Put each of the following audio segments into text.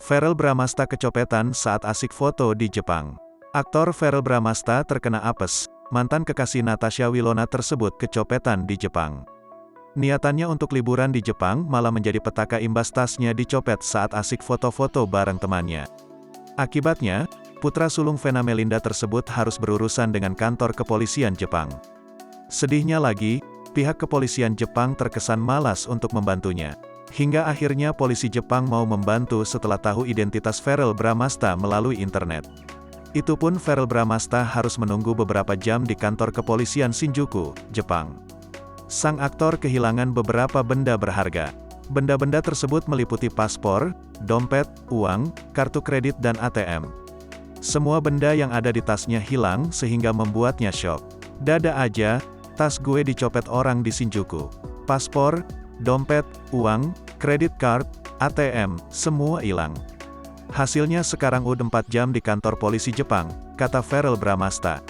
Verrell Bramasta kecopetan saat asik foto di Jepang. Aktor Verrell Bramasta terkena apes, mantan kekasih Natasha Wilona tersebut kecopetan di Jepang. Niatannya untuk liburan di Jepang malah menjadi petaka imbas tasnya dicopet saat asik foto-foto bareng temannya. Akibatnya, putra sulung Vena Melinda tersebut harus berurusan dengan kantor kepolisian Jepang. Sedihnya lagi, pihak kepolisian Jepang terkesan malas untuk membantunya. Hingga akhirnya polisi Jepang mau membantu setelah tahu identitas Verrell Bramasta melalui internet. Itu pun Verrell Bramasta harus menunggu beberapa jam di kantor kepolisian Shinjuku, Jepang. Sang aktor kehilangan beberapa benda berharga. Benda-benda tersebut meliputi paspor, dompet, uang, kartu kredit dan ATM. Semua benda yang ada di tasnya hilang sehingga membuatnya syok. Dada aja, tas gue dicopet orang di Shinjuku. Paspor, dompet, uang, kredit card, ATM, semua hilang. Hasilnya sekarang udah 4 jam di kantor polisi Jepang, kata Verrell Bramasta.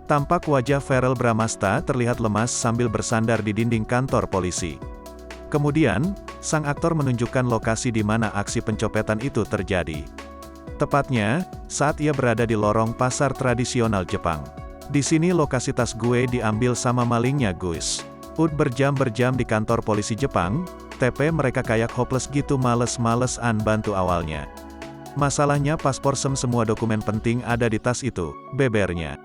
Tampak wajah Verrell Bramasta terlihat lemas sambil bersandar di dinding kantor polisi. Kemudian, sang aktor menunjukkan lokasi di mana aksi pencopetan itu terjadi. Tepatnya, saat ia berada di lorong pasar tradisional Jepang. Di sini lokasi tas gue diambil sama malingnya guys. Berjam-berjam di kantor polisi Jepang, TP mereka kayak hopeless gitu males-malesan bantu awalnya. Masalahnya paspor semua dokumen penting ada di tas itu, bebernya.